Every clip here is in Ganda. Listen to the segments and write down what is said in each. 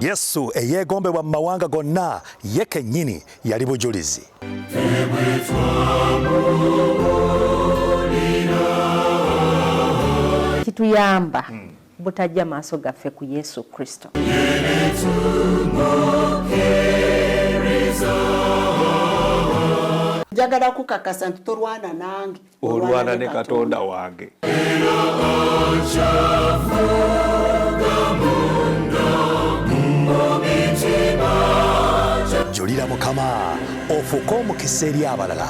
Yesu eyeegombebwa mu mawanga gonna ye kennyini yali bujulizi. Kituyamba butajja maaso gaffe ku Yesu Kristo. Njagala kukakasa nti tolwana nange, olwana ne Katonda wange. Julira Mukama ofuuke omukisa eri abalala.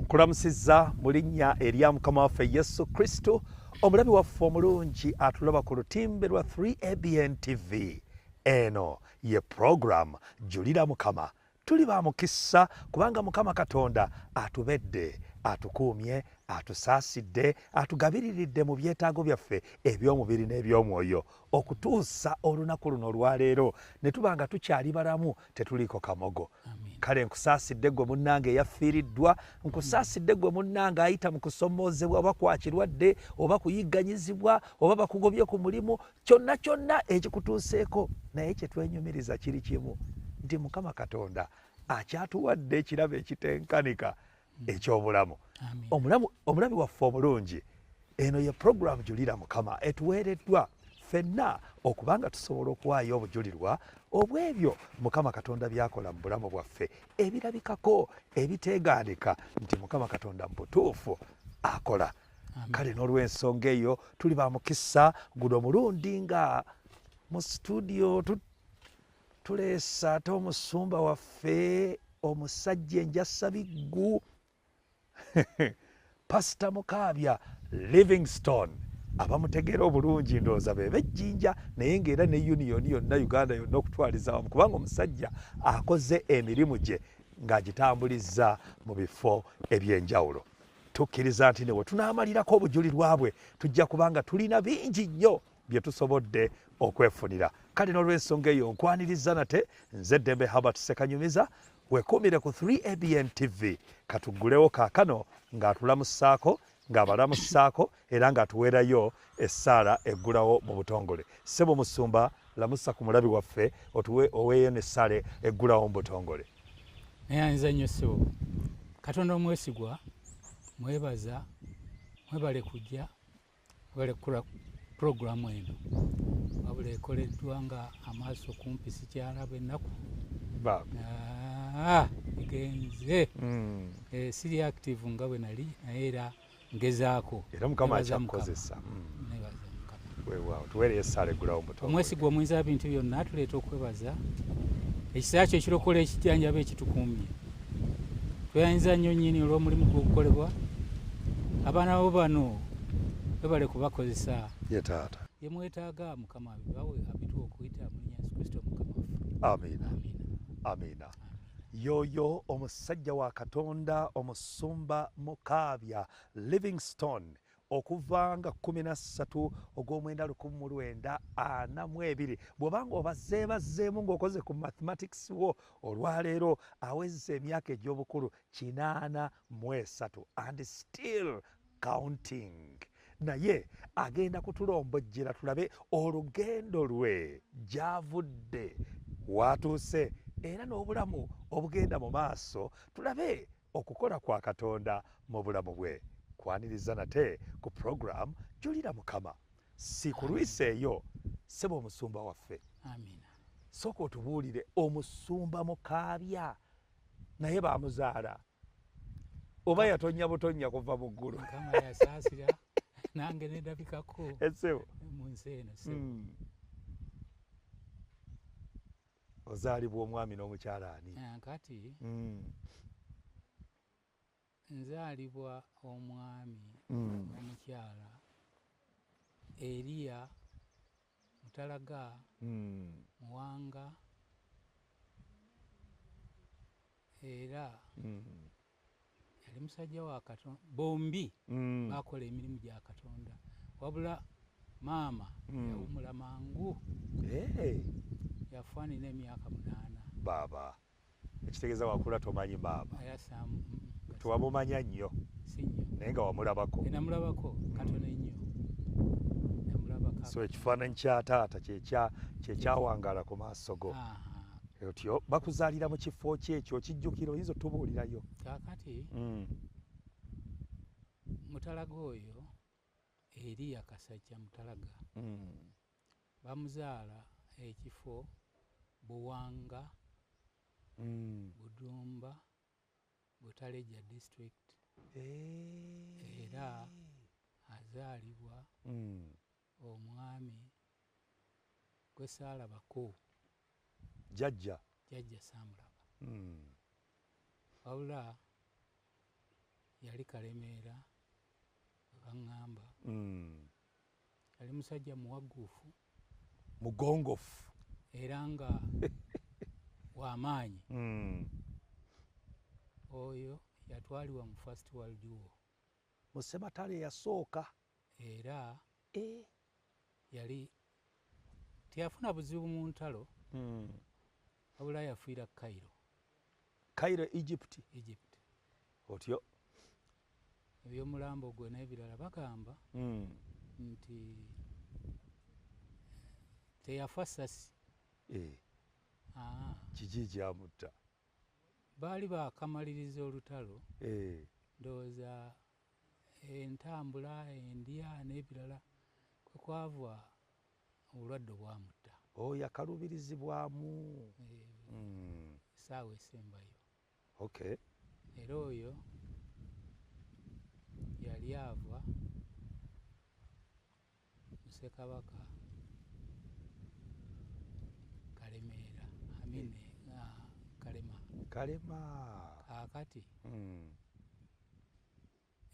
Nkulamusizza mu linnya erya Mukama waffe Yesu Kristo, omulabi waffe omulungi atulaba ku lutimbe lwa 3ABN TV. Eno ye program Julira Mukama. Tuli ba mukisa kubanga Mukama Katonda atubedde, atukuumye, atusaasidde, atugabiriridde mu byetaago byaffe eby'omubiri n'eby'omwoyo okutuusa olunaku luno olwaleero ne tuba nga tukyali balamu tetuliiko kamogo. Kale nkusaasidde gwe munnange eyafiiriddwa, nkusaasidde gwe munnange ayita mu kusomoozebwa oba kwakirwadde oba kuyigganyizibwa oba bakugobye ku mulimu, kyonna kyonna ekikutuuseeko. Naye kye twenyumiriza kiri kimu, nti Mukama Katonda akyatuwadde ekirabo ekitenkanika eky'obulamu. Omulabi waffe omulungi, eno ye program Julira Mukama etuweereddwa ffenna okubanga tusobola okuwaayo obujulirwa obw'ebyo Mukama Katonda byakola mu bulamu bwaffe ebirabikako ebiteegaanika nti Mukama Katonda mu butuufu akola. Kale n'olw'ensonga eyo tuli ba mukisa guno mulundi nga mu studio tuleesa ate omusumba waffe omusajja enjasabiggu Pastor Mukaabya Livingstone. Abamutegeera obulungi ndowooza be b'Ejjinja naye ng'era ne Union yonna Uganda yonna okutwaliza wamu kubanga omusajja akoze emirimu gye ng'agitambulizza mu bifo eby'enjawulo. Tukkiriza nti ne bwe tunaamalirako obujulirwa bwe tujja kubanga tulina bingi nnyo bye tusobodde okwefunira. Kale n'olw'ensonga eyo nkwaniriza nate nze Ddembe Herbert Ssekanyumiza weekuumire ku 3ABN TV katuggulewo kaakano ng'atulamusaako ng'abalamusaako era ng'atuweerayo essaala eggulawo mu butongole. Ssebo Musumba lamusa ku mulabi waffe oweeyo n'essaala eggulawo mu butongole. Neyanza nnyo ssebo. Katonda omwesigwa, mwebaza, mwebale kujja, mwebale kukola puroguramu eno. Wabula ekoleddwa nga amaaso kumpi sikyalaba ennaku. Igenze siri active nga bwe nali naye era ngezaako. Era Mukama akyakukozesa. Weewaawo tuweereyo essaala eggulawo mu butongole. Omwesigwa muyinza bintu byonna atuleeta okwebaza. Ekiseera kyo ekirokola ekijjanjaba ekitukuumye. Tweyanyiza nnyo nnyini olw'omulimu gukolebwa. Abaana bo bano webale kubakozesa. Ye taata. Ye mwetaaga Mukama abibawe abituwa okuyita mu linnya Yesu Kristo Mukama waffe. Amiina. Amiina. Yoyo omusajja wa Katonda omusumba Mukaabya Livingstone okuva nga 13 ogw'omwenda 1942 bw'obanga obazeebazeemu ng'okoze ku mathematics wo olwaleero awezza emyaka egy'obukulu 83 and still counting. Naye agenda kutulombojjera tulabe olugendo lwe gy'avudde watuuse era n'obulamu obugenda mu maaso tulabe okukola kwa Katonda mu bulamu bwe. Kwaniriza nate ku program Julira Mukama. Si kulwisa eyo ssebo omusumba waffe. Amiina. Sooka otubuulire omusumba Mukaabya naye baamuzaala oba yatonnya butonnya kuva mu ggulu. Mukama yasaasira nange nedabikako Essebo mu nsi eno ssebo. Ozaalibwa omwami n'omukyala ani? Kati nzaalibwa omwami n'omukyala Eriya Mutalaga Muwanga era yali musajja wa Katonda. Bombi bakola emirimu gya Katonda wabula maama yawumula mangu. Yafaanina emyaka 8. Baba ekitegeeza wakula tomanyi baaba ayasamu tewamumanya nnyo si nnyo naye nga wamulabako namulabako katono ennyo namulabako so ekifaananyi kya taata kyekyawangaala ku maaso go otyo bakuzaalira mu kifo kyekyo kijjukira oyinza otubuulirayo kaakati mutalaga oyo Eriya Kasajja Mutalaga bamuzaala ekifo Buwanga Budumba Butaleja district era azaalibwa omwami gwe saalabako jjajja saamulaba wabula yali Kalemeera baŋŋamba yali musajja muwagguufu mugongofu era nga w'amaanyi oyo yatwalibwa mu First World War mu Ssematalo eyasooka era yali teyafuna buzibu mu ntalo wabula yafiira Cairo Egypt otyo ebyomulambo gwe n'ebirala bagamba nti teyafa ssasi kiki kyamutta baali bakamaliriza olutalo ndowooza entambula endya n'ebirala kwe kwava obulwadde bwamutta yakalubirizibwamu essaawa esembayo okay era oyo yali ava mu Ssekabaka Kalemeera Kalema kaakati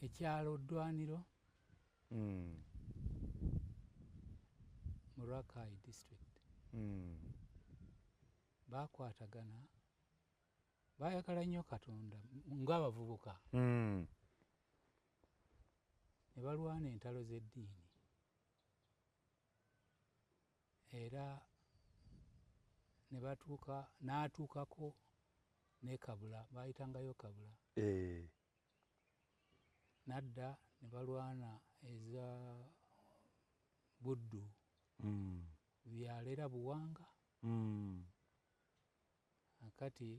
ekyalo Ddwaniro mu Rakai district bakwatagana baayagala nnyo Katonda ng'abavubuka ne balwana entalo z'eddiini era n'atuukako ne Kabula baayitangayo Kabula n'adda ne balwana eza Buddu byalera Buwanga akati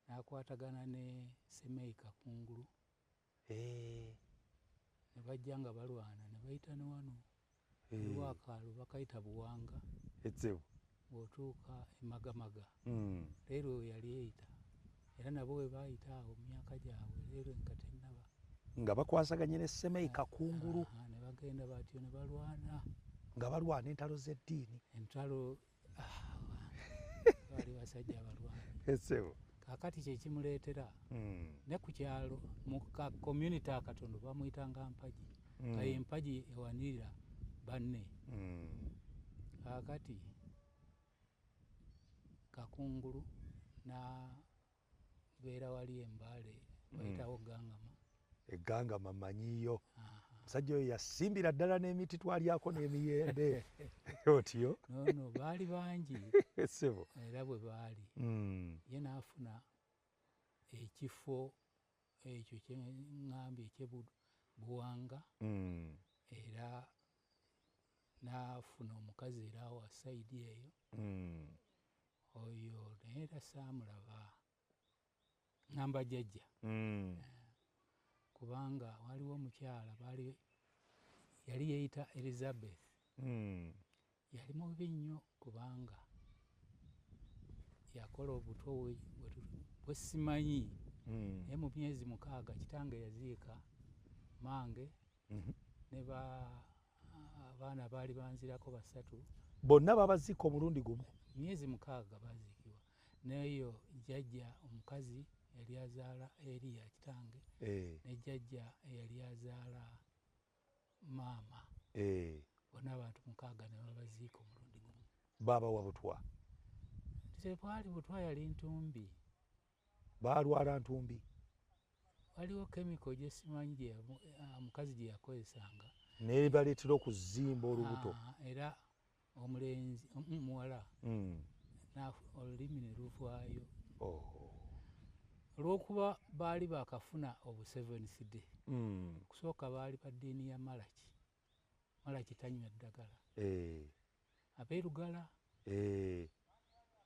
n'akwatagana ne Semei Kakungulu ne bajja nga balwana ne bayita ne wano Lwakaalo bakayita Buwanga bw'otuuka Emagamaga leero yali eyita era nabo bwe baayita awo mu myaka gyabwe leero nga tennaba nga bakwasaganye ne Semei Kakungulu ne bagenda batyo ne balwana nga balwana entalo z'eddiini entalo baali basajja abalwana kaakati kyekimuleetera ne ku kyalo mu ka community akatono bamuyitanga Mpagi nga ye Mpagi ewanirira banne kaakati Kakungulu n'abeera wali Embaale bayitawo Gangama Egangama manyiyo musajja oyo yasimbira ddala n'emiti twalyako n'emiyembe otyo nono baali bangi era bwe baali ye n'afuna ekifo ekyo kyeŋŋambye ekyebuwanga era n'afuna omukazi era wa sayidi eyo oyo naye era saamulaba ŋŋamba jjajja kubanga waliwo omukyala yali yeeyita Elizabeth yali mubi nnyo kubanga yakola obutwa bwe simanyi naye mu myezi 6 kitange yaziika mange ne abaana baali banzirako 3 bonna babaziika omulundi gumu myezi 6 baziikibwa neyo jjajja omukazi yali azaala Eriya kitange ne jjajja eyali azaala maama bonna abantu 6 ne babaziika omulundi gumu baaba wa butwa tebwali butwa yali ntumbi baalwala ntumbi waliwo chemical gye simanyi omukazi gye yakozesanga naye baleetera okuzimba olubuto era omulenzi muwala olulimi ne luvaayo olw'okuba baali bakafuna obu Seventh Day. Kusooka baali ba ddiini ya Malaki tanywa ddagala abeerugala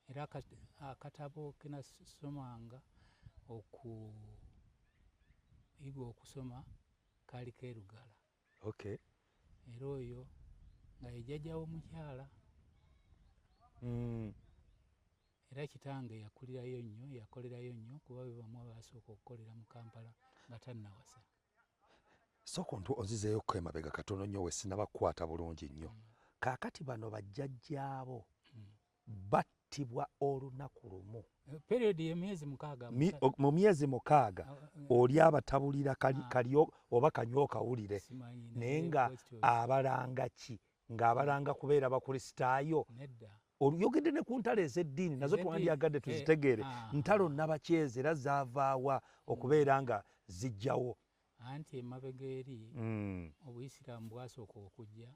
era akatabo ke nasomanga okuyiga okusoma kaali keerugala. Era oyo nga ye jjajja w'omukyala era kitange yakulirayo nnyo yakolerayo nnyo kuba be bamu abasooka okukolera mu Kampala nga tannawasa. Sooka onzizeeyo ko emabega katono nnyo we sinnabakwata bulungi nnyo. Kaakati bano bajjajjaabo battibwa olunaku lumu periodi y'emyezi 6 mu myezi 6 oli abatabulira kalyo oba kanywa okawulire naye nga abalanga ki ng'abalanga kubeera bakristaayo. Oyogedde ne ku ntalo ez'eddiini nazo twandyagadde tuzitegeere ntalo nnabakyeze era zaavaawa okubeera nga zijjawo. Anti emabega eri Obuyisiraamu bwasooka okujja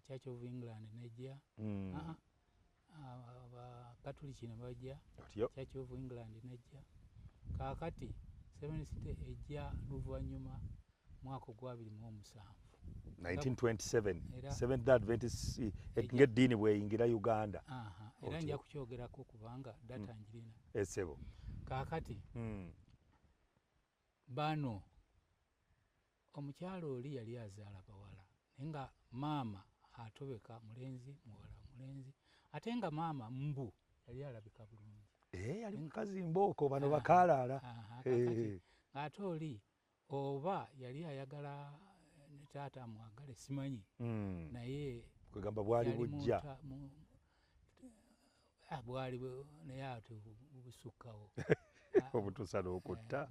Church of England nejja Abakatuliki ne bajja Church of England nejja. Kaakati Seventh Day ejja luvannyuma mwaka gwa 2007 1927 Seventh Day Adventist ng'eddiini bweyingira Uganda. Era nja kukyogerako kubanga data njirina. Esebo kaakati bano omukyalo oli yali azaala bawala naye nga maama atobeka mulenzi muwala mulenzi ate nga maama mbu yali alabika bulungi yali mukazi mbooko bano bakaalaala ate oli oba yali ayagala ne taata amwagale simanyi naye kwegamba bwali bujja bwali naye ate busukkawo obutuusa n'okutta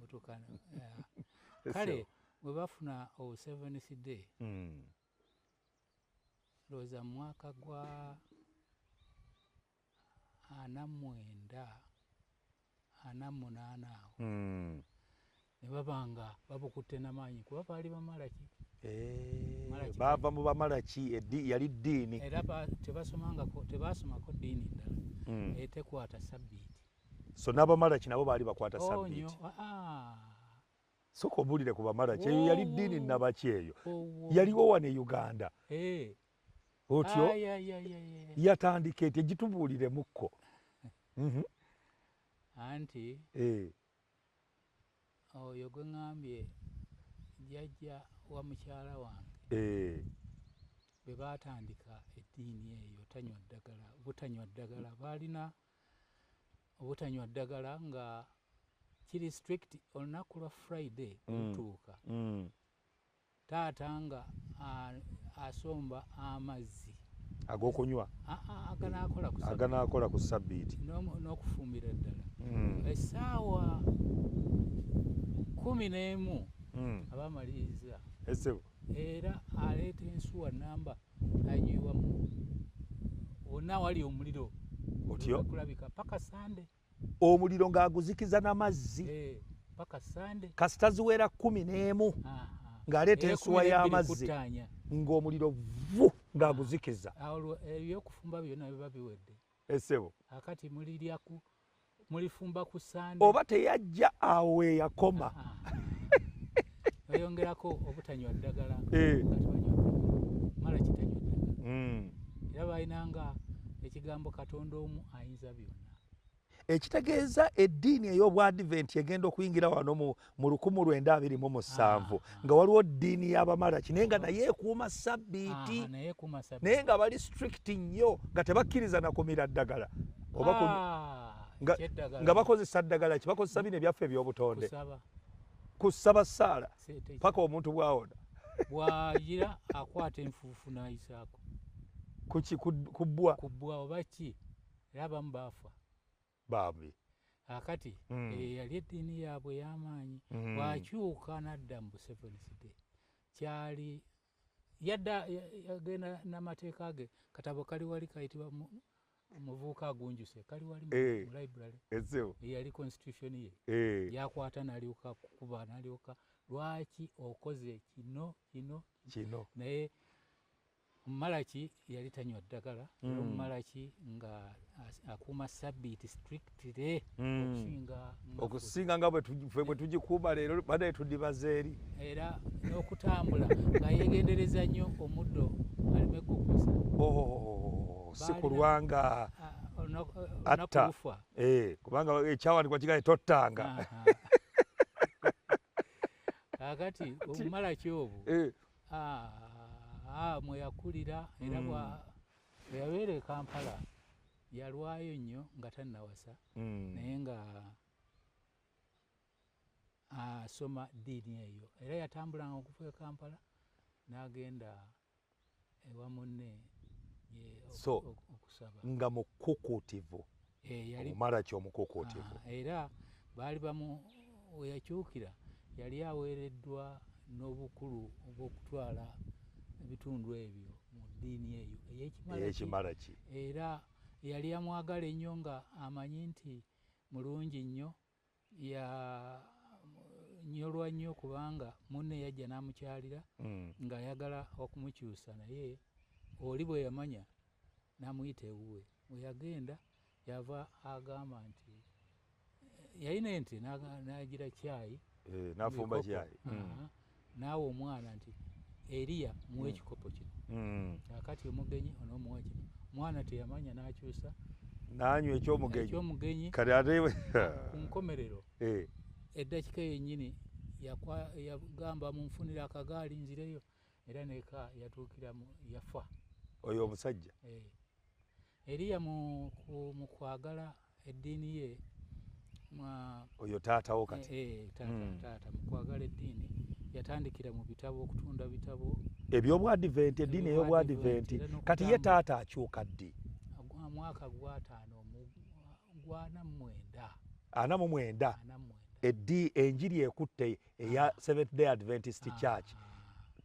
kale bwe bafuna obu Seventh Day ndowooza mu mwaka gwa 49 48 awo ne babanga babukutte n'amaanyi kuba baali Bamalaki baava mu Bamalaki yali ddiini era tebasomako ddiini ddala etekwata sabbiiti. So n'Abamalaki nabo baali bakwata sabbiiti. Sooka obuulire ku Bamalaki eyo yali ddiini nnabaki eyo yaliwo wano e Uganda otyo yatandika eti egitubuuliremukko anti oyo gwe ŋŋambye jjajja wa mukyala wange bwe baatandika eddiini eyo butanywa ddagala baalina obutanywa ddagala nga kiri strict olunaku lwa Friday lutuuka taata nga asomba amazzi ag'okunywa aganaakola ku sabbiiti n'okufumbira ddala essaawa 11 abamaliriza era aleeta ensuwa namba agiwamu wonna wali omuliro otyo kulabika paka Sande omuliro ng'aguzikiza n'amazzi paka Sande kasita ziwera 11 ng'aleeta ensuwa y'amazzi ng'omuliro vu ng'aguzikiza ebyokufumba byonna biba biwedde esebo akati mulifumba ku Sande oba teyajja awo eyakoma oyongerako obutanywa ddagala mala kitanywa ddagala era balinanga ekigambo Katonda omu ayinza byonna ekitegeeza eddiini ey'obwadiventi egenda okuyingira wano mu 1927 nga waliwo ddiini y'Abamalaki naye nga naye ekuuma sabbiiti naye nga bali strict nnyo nga tebakkiriza na kumira ddagala nga bakozesa ddagala ki bakozesa bino ebyaffe eby'obutonde kusaba ssaala paka omuntu bwawona bw'ayira akwata enfuufu n'ayisaako kubbwa oba ki era abamu baafa baabi akati yali eddiini yaabwe ey'amaanyi bw'akyuka n'adda mu Seventh Day kyali yagenda n'amateeka ge katabo kali wali kayitibwa omuvubuka agunjuse kali wali mu library yali constitution ye yakwata n'alyoka kukuba n'alyoka lwaki okoze kino naye Omumalaki yali tanywa ddagala era omumalaki nga akuuma sabbiiti strictly okusinga nga bwe tugikuuma leero banaye tudibaza eri era n'okutambula nga yeegendereza nnyo omuddo aleme kukusa si kulwanga atta nakufa kubanga ekyawandikwa kigaye tottanga kakati omumalaki obwo mwe yakulira era bwe yabeera e Kampala yalwayo nnyo nga tannawasa naye nga asoma ddiini eyo era yatambulanga okuva e Kampala n'agenda ewa munne okusaba nga mukukuutivu omumalaki omukukuutivu era baali we yakyukira yali aweereddwa n'obukulu obw'okutwala ebitundu ebyo mu ddiini eyo ey'ekimalaki era yali amwagala ennyo nga amanyi nti mulungi nnyo nyolwa nnyo kubanga munne yajja n'amukyalira ng'ayagala okumukyusa naye oli bwe yamanya n'amuyita ewuwe bwe yagenda yava agamba nti yalina ente n'agira caayi n'afumba caayi naawe omwana nti Eriya muwe ekikopo kino akati omugenyi onoomuwa kino omwana teyamanya n'akyusa n'anywa ekyomugenyi kale ate ku nkomerero eddakiika yennyini yagamba munfunire akagaali nzireyo era neka yatuukiramu yafa oyo omusajja Eriya mu kwagala eddiini ye oyo taatawo kati taata mu kwagala eddiini yatandikira mu bitabo okutunda bitabo ebyobwadiventi eddiini ey'obwadiventi kati ye taata akyuka ddi mwaka gwa 49 enjiri ekutte eya Seventh Day Adventist Church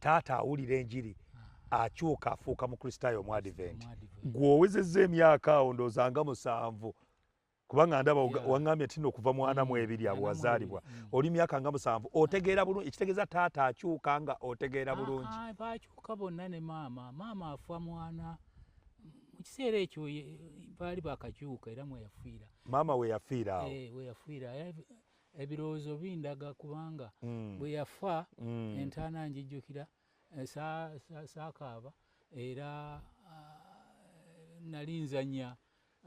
taata awulira enjiri akyuka afuuka mu kristaayo omwadiventi gw'owezezza emyaka awo ndoozanga 7 kubanga ndaba waŋŋambye nti okuva mu 42 abo wazaalibwa oli myaka nga 7 otegeera bulungi ekitegeeza taata akyuka nga otegeera bulungi bakyuka bonna ne maama afa mwana mu kiseera ekyo baali bakakyuka era mweyafiira maama weyafiira awo weyafiira ebirowoozo bindaga kubanga bwe yafa entaana njijjukira saakaaba era nali nzanya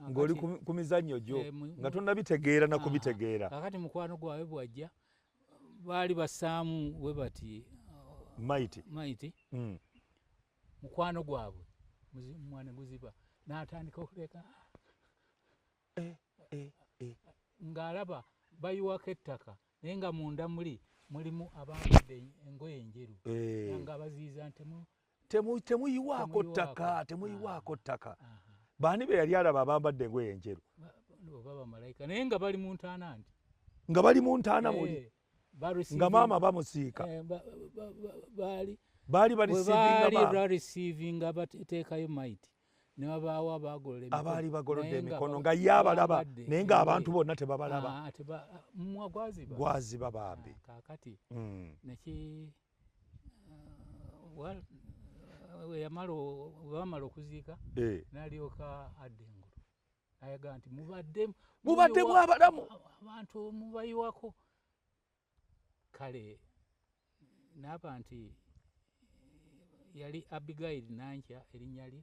ng'oli ku mizannyo gyo nga tonnabitegeera na kubitegeera kakati mukwano gwabwe bwajja baali bassaamu we bati maiti mukwano gwabwe mwana guziba n'atandika okuleka ng'alaba bayiwako ettaka naye nga munda mulimu abambadde engoye enjeru nga baziyiza nti temuyiwaako ttaka baani be yali alaba abambadde engoye enjeru oba bamalayika naye nga bali mu ntaana muli nga maama bamusiika baali barisiivinga bateekayo maiti ne wabaawo abaali bagolodde emikono nga ye abalaba naye ng'abantu bonna tebabalaba gwaziba bambi kaakati bamala okuziika n'alyoka adda engulu ayaga nti mubaddemu abalamu abantu mubayiwako kale naaba nti yali Abigaili Nankya erinnya lye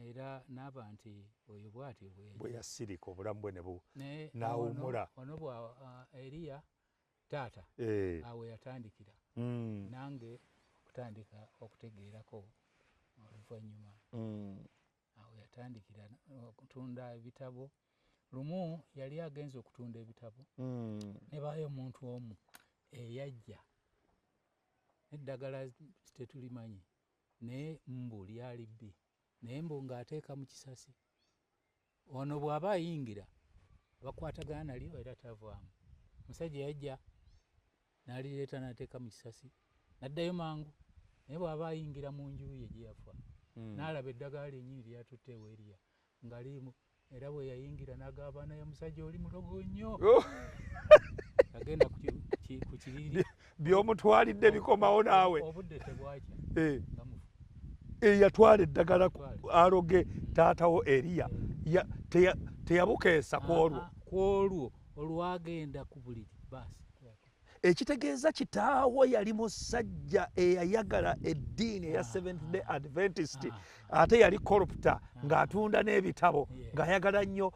era naaba nti oyo bw'atyo bwe yasirika obulamu bwe n'awumula ono bwa Eriya taata awo yatandikira nange okutandika okutegeerako oluvannyuma awo yatandikira okutunda ebitabo lumu yali agenze okutunda ebitabo ne baayo omuntu omu eyajja eddagala tetulimanyi naye mbu lyali bbi naye mbu ng'ateeka mu kisasi ono bw'aba ayingira bakwatagana nalyo era tavaamu musajja yajja n'alireeta n'ateeka mu kisasi n'addayo mangu naye bw'aba ayingira mu nju ye gye yafa n'alaba eddagala lyennyini lyatutte eweeriya nga limu era bwe yayingira n'agamba naye omusajja oli mulogo nnyo agenda ku kiriri by'omutwalidde bikomawo naawe obudde tebwakya nga mufu eyatwala eddagala aroge taatawo Eriya teyabukeesa kwolwo olwagenda ku buliri basi. Ekitegeeza kitaawo yali musajja eyayagala eddiini eya Seventh Day Adventist ate yali corrupta ng'atunda n'ebitabo ng'ayagala nnyo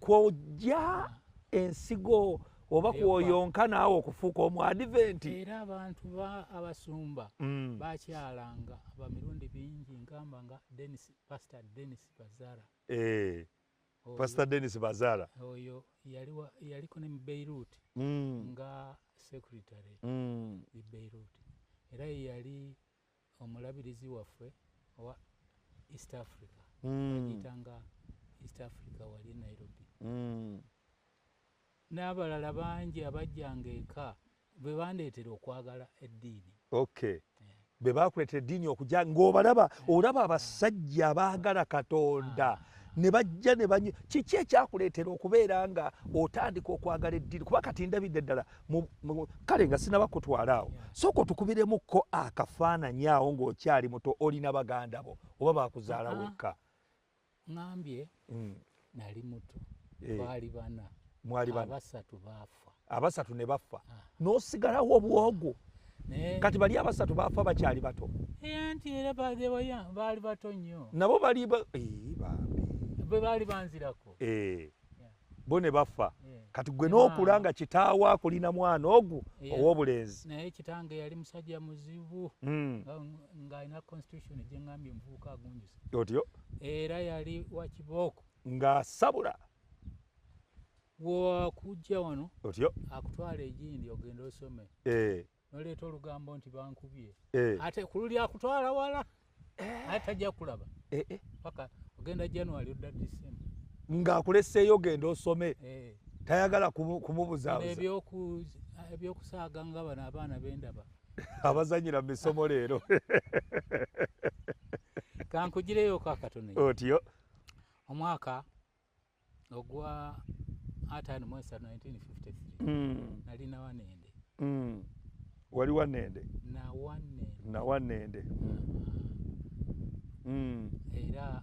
kwojja ensigo oba kwoyonka naawe okufuuka Omuadventi. Era abantu abasumba bakyalanga abamirundi bingi ngamba nga Pastor Dennis Bazara. Pastor Dennis Bazara oyo yaliko ne mu Beirut nga secretary i Beirut. Era yali omulabirizi waffe owa East Africa bagitanga East Africa wali Nairobi. N'abalala bangi abajjanga eka bwe bandeetera okwagala eddiini. Bwe bakuleeta eddiini okujja ng'obalaba olaba abasajja abaagala Katonda ne bajja ne banyu. Kiki ekyakuleetera okubeera nga otandika okwagala eddiini? Kuba kati ndabidde ddala kale nga sinaba kutwala awo, sooka otukubiremukko akafaananyi awo ng'okyali muto olina baganda bo oba bakuzaala wekka. Ngambye nali muto, twali bana, mwali bana, abasatu ne bafa n'osigalawo obwogo. Kati bali abasatu bafa bakyali bato. Anti era baali bato nnyo. Nabo bali bwe baali banzirako. Bo ne bafa. Kati gwe n'okula nga kitaawo akulina mwana ogwo ow'obulenzi. Naye kitange yali musajja muzibu ng'alina constitution gye ngambye muvubuka agunjusa. Otyo. Era yali wa kibooko. Ng'asabula. Wakujja wano otyo akutwala egindi ogenda osome. Noleeta olugambo nti bankubye. Ate ku luli akutwala wala ate tajja kulaba. Paka ogenda January odda December. Ng'akuleseeyo ogenda osome. Tayagala kumubuzaabuza. Ebyokusaaga nga bano abaana b'endaba. Abazanyira mu misomo leero. Kankugireyo kakatono. Otyo. Omwaka ogwa 5 mwezi 1953 nalina Wanende. Wali Wanende? Na Wanende. Era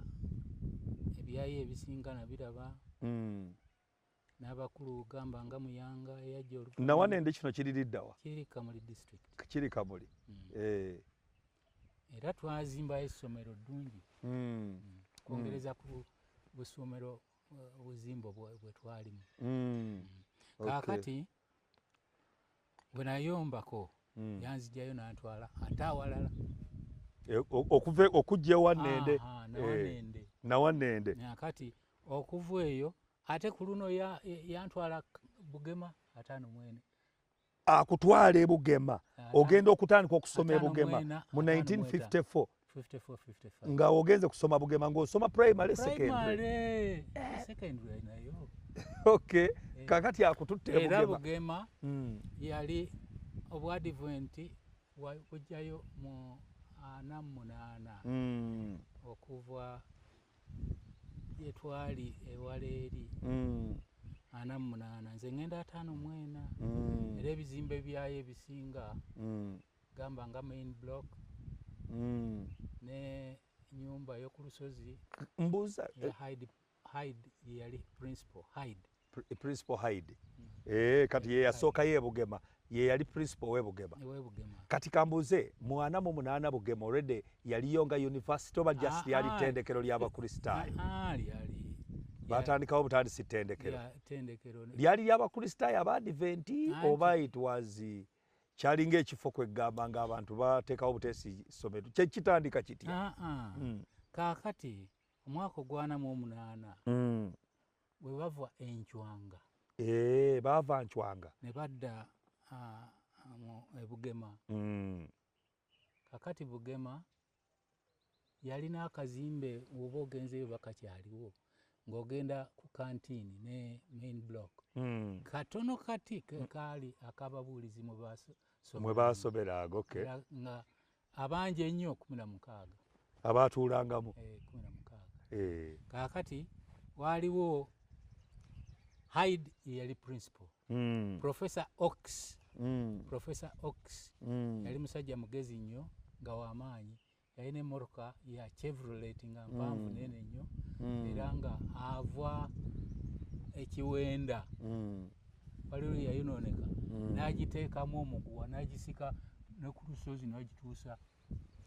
ebyayo ebisinga nabiraba n'abakulu gamba nga Muyanga eyajja olukumu. Na Wanende kino kiririddawa? Kiri Kamuli district. Kiri Kamuli. Era twazimbayo essomero ddungi kwongereza ku busomero obuzimbo bwe twalimu. Kaakati bwe nayombako yanzijjayo n'antwala ate awalala. Okujja Wanende. Na Wanende. Kati okuva eyo ate ku luno yantwala Bugema 5 mwene. Akutwala e Bugema ogenda okutandika okusoma e Bugema mu 1954. 54. Nga ogenze kusoma Bugema ng'osoma primary secondary. Secondary nayo. Kakati akututte Bugema. Era Bugema yali obwadiventi bujjayo mu 48 okuva gye twali ewala eri 48 nze ngenda 5 mwena. Era ebizimbe byayo ebisinga gamba nga main block ne nyumba yo ku lusozi mbuza Hyde yali principal Hyde. Kati ye yasooka ye Bugema ye yali principal we Bugema. Kati kambuze mu 48 Bugema already yaliyo nga university oba just yali tendekero ly'abakristaayo. Lyali batandikawo butandisi tendekero. Lyali ly'abakristaayo abadiventi oba it was kyalinga ekifo kwegamba ng'abantu bateekawo buteesi ssomero kyekitandika kitya. Kaakati omwaka ogw'48 bwe bava Encwanga. Baava Ncwanga ne badda e Bugema. Kaakati Bugema yalina akazimbe oba ogenzeyo bakakyaliwo ng'ogenda ku kantiini ne main block. Katono kati kaali akababuulizi mwe baasomera ago. Nga abangi ennyo 16 abaatuulangamu. 16. Kaakati waaliwo Hyde yali principal. Professor Oaks. Professor Oaks yali musajja mugezi nnyo nga w'amaanyi yalina emmoroka ya Chevrolet nga mpanvu nene nnyo era nga ava ekiwenda waliwo yayonooneka n'agiteekamu omuguwa n'agisika ne ku lusozi n'agituusa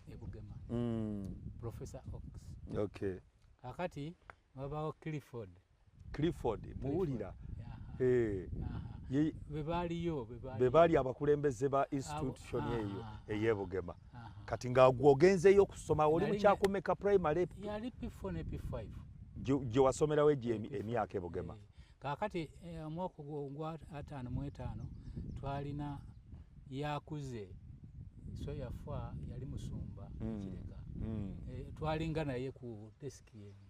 e Bugema. Professor Ox. Okay. Kakati wabaawo Clifford muwulira be baali abakulembeze ba institution eyo ey'e Bugema. Kati ng'ogenzeeyo okusoma oli mu kyakumeka primary yali P4 ne P5 gye wasomerawo emyaka e Bugema. Kakati omwaka gwa 55 twalina yakuze so yafa yali musumba kireka twalinga naye ku deski yemu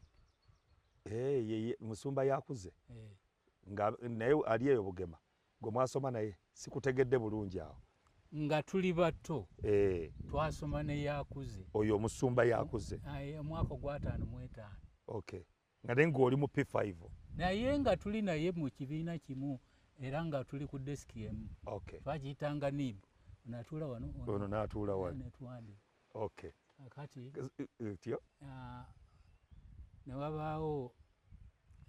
ye musumba yakuze nga naye ali eyo Bugema gwe mwasoma naye sikutegedde bulungi awo nga tuli bato twasoma ne yakuze oyo musumba yakuze omwaka gwa 55. Okay. Nga naye ng'oli mu P5 naye nga tuli naye mu kibiina kimu era nga tuli ku deski emu. Okay. Twagiyitanga NIB natuula wano ono n'atuula wano netwandi. Okay. Kati tyo ne wabaawo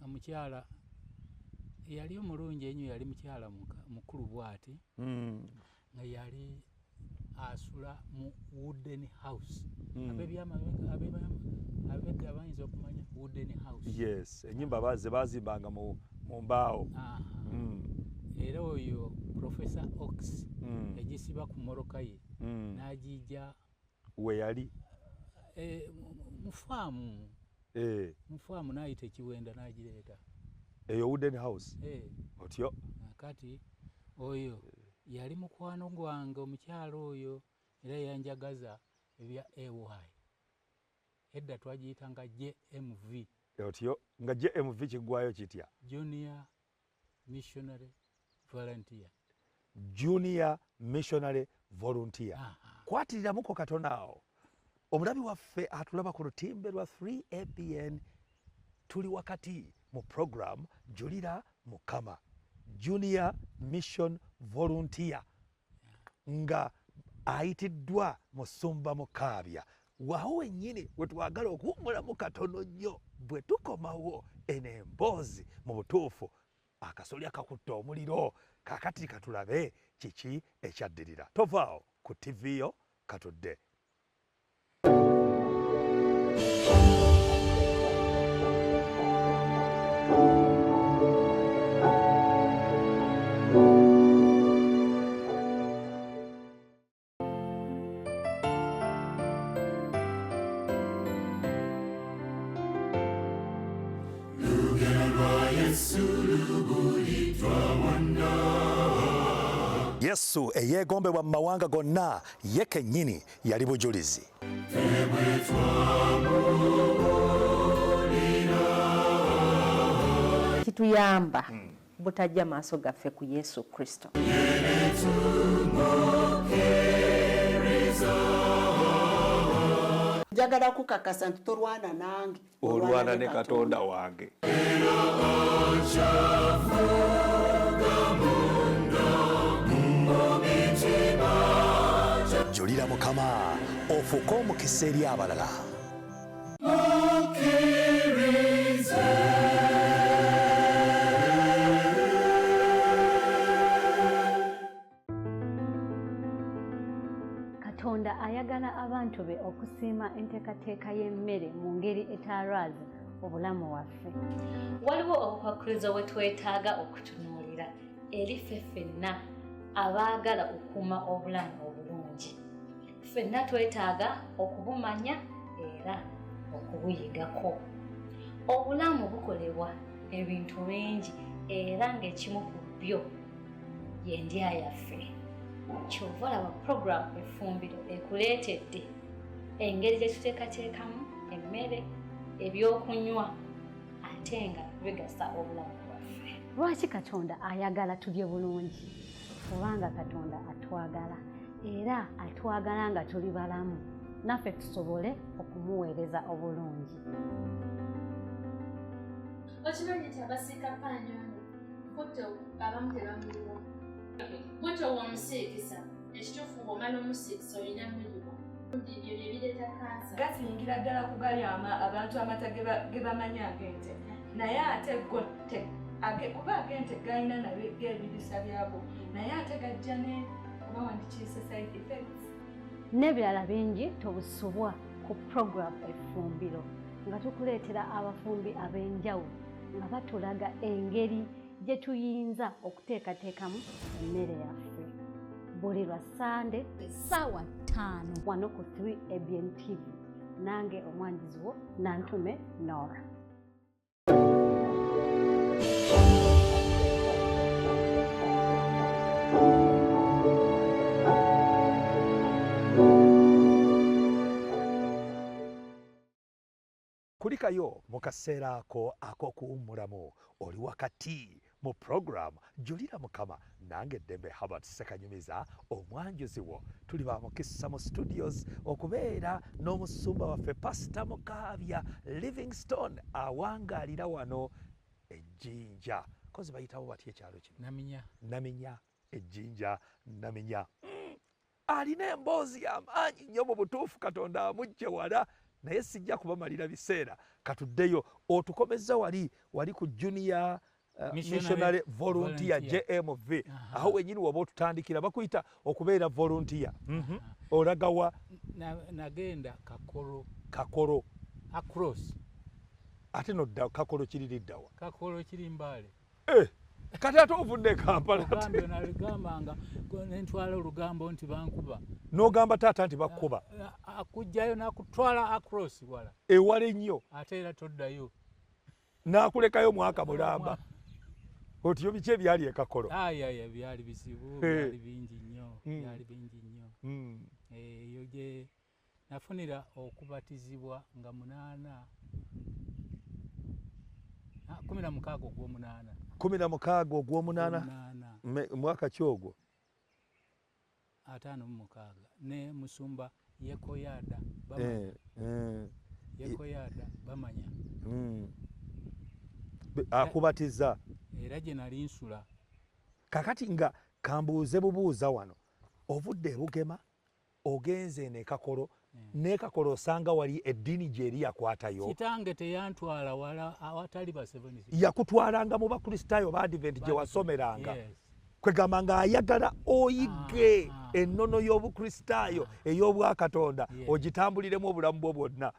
omukyala yali omulungi ennyo yali mukyala mukulu bw'ati nga yali asula mu Wooden House. Abegga bayinza okumanya Wooden House. Yes, ennyumba bazimbanga mu mbaawo. Era oyo Professor Ox yagisiba ku mmoroka ye n'agijja we yali mufaamu n'ayita ekiwenda n'agireeta eyo Wooden House. Otyo kati oyo yali mukwano gwange omukyala oyo era yanjagaza ebya AY edda twagiyitanga JMV. Otyo nga JMV kiggwayo kitya? Junior Missionary Volunteer. Junior Missionary Volunteer. Kwatiriramuko katono awo omulabi waffe atulaba ku lutimbe lwa 3ABN tuli wakati mu program Julira Mukama Junior Mission Volunteer nga ayitiddwa Musumba Mukaabya. Waawo wennyini we twagala okuwummulamu katono nnyo bwe tukomawo eno emboozi mu butuufu akasolya kakutta omuliro kakati katulabe kiki ekyaddirira. Tovaawo ku TV yo katudde. Yesu eyeegombebwa mu mawanga gonna ye kennyini yali bujulizi. Kituyamba butajja maaso gaffe ku Yesu Kristo. Njagala kukakasa nti tolwana nange olwana ne Katonda wange. Julira Mukama ofuuke omukisa eri abalala. Katonda ayagala abantu be okusiima enteekateeka y'emmere mu ngeri etalwaza obulamu waffe. Waliwo obukwakkulizo bwe twetaaga okutunuulira eri ffe ffenna abaagala okukuuma obulamu obulungi. Ffenna twetaaga okubumanya era okubuyigako. Obulamu bukolebwa ebintu bingi era ng'ekimu ku byo y'endya yaffe. Kyova olaba puroguramu Effumbiro ekuleetedde engeri gye tuteekateekamu emmere, ebyokunywa ate nga bigasa obulamu bwaffe. Lwaki Katonda ayagala tulye bulungi? Kubanga Katonda atwagala era atwagala nga tuli balamu naffe tusobole okumuweereza obulungi. Okimanyi nti abasiikapaanyono kutto abamu tebamuliwa. Bwetyo omusiikisa ekituufu bw'omala omusiikisa olina muliwa. Ebyo bye bireeta kansa. gasingira ddala kugali abantu amata ge bamanyi ag'ente naye ate go kuba ag'ente galina nabyo ebirisa byabo naye ate gajja ne kubawandikiisa side effects n'ebirala bingi tobusubwa ku program effumbiro nga tukuleetera abafumbi ab'enjawulo nga batulaga engeri gye tuyinza okuteekateekamu emmere yaffe buli lwa Sande essaawa 5 wano ku 3 ABN TV nange omwanjuzi wo Nantume Nora. Kulikayo mu kaseera ako ak'okuwummulamu oli wakati mu program Julira Mukama nange Ddembe Herbert Ssekanyumiza omwanjuzi wo tuli ba mukisa mu studios okubeera n'omusumba waffe Pastor Mukaabya Livingstone awangaalira wano ejjinja kozi bayitawo batya ekyalo kino Naminya ejjinja Naminya alina emboozi y'amaanyi nnyo mu butuufu Katonda amugye wala naye sijja kubamalira biseera katuddeyo otukomeza wali ku junior missionary volunteer JMV aho wenyini waba otutandikira bakuyita okubeera volunteer olagawa nagenda kakoro across ate nodda kakoro kiririddawa kakoro kiri Mbale kati ate ovudde Kampala ogambe naligambanga nentwala olugambo nti bankuba n'ogamba taata nti bakkuba akujjayo nakutwala across wala ewala ennyo ate era toddayo n'akulekayo mwaka mulamba otiyo biki ebyali ekakolo ayaya byali bizibu byali bingi nnyo eyo gye nafunira okubatizibwa nga 16 ogw'omunaana mwaka ki ogwo 56 ne musumba Yekoyada bamanya akubatiza era gye nali nsula kakati nga kambuuze bubuuza wano ovudde e Bugema ogenze n'ekakolo n'ekakolo osanga wali eddiini gy'eri yakwatayo kitange teyantwala wala awatali ba 76 yakutwalanga mu bakristaayo ba Advent gye wasomeranga kwegamba nga ayagala oyige ennono y'obukristaayo ey'obwakatonda ogitambuliremu obulamu bwo bwonna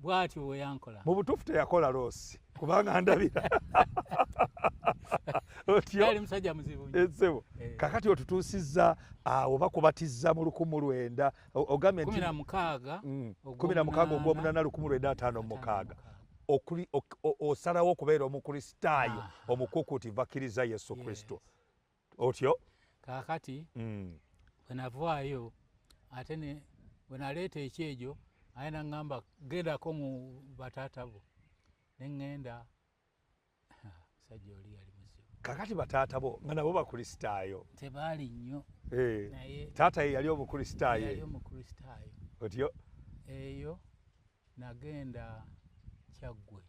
bw'atyo bwe yankola mu butuufu teyakola loosi kubanga ndabira yali musajja muzibu ensebo kakati otutuusizza awo bakubatizza mu 1900 ogambe nti 16 ogw'omunaana 1956 osalawo okubeera omukristaayo omukukuti bakkiriza Yesu Kristo otyo kakati bwe navaayo ate bwe naleeta ekyejo aye naŋŋamba gendako mu bataata bo ne ŋŋenda musajja oli yali muzibu kakati bataata bo nga nabo bakristaayo tebaali nnyo naye taata ye yali omukristaayo otyo eyo nagenda Kyaggwe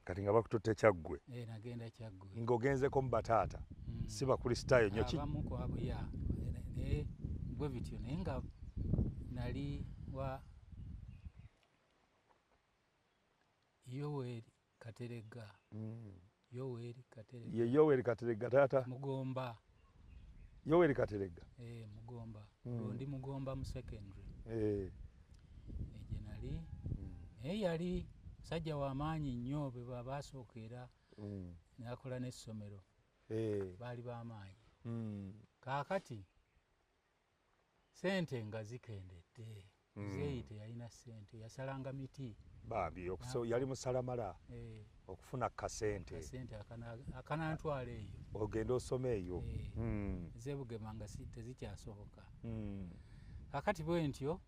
kati nga bakututte Kyaggwe nagenda Kyaggwe ng'ogenzeko mu bataata si bakristaayo nnyo naye bwe bityo naye nga nali wa Yoweri Kateregga ye Yoweri Kateregga taata Mugomba Yoweri Kateregga Mugomba ndi Mugomba mu secondary gye nali naye yali musajja w'amaanyi nnyo be baasookeera n'akola n'essomero baali b'amaanyi kaakati sente nga zikendedde zeeyi teyalina sente yasalanga miti bambi yali musalamala okufuna kasente akanantwala eyo ogenda osoma eyo zebugema nga tezikyasoboka kakati bwe ntyo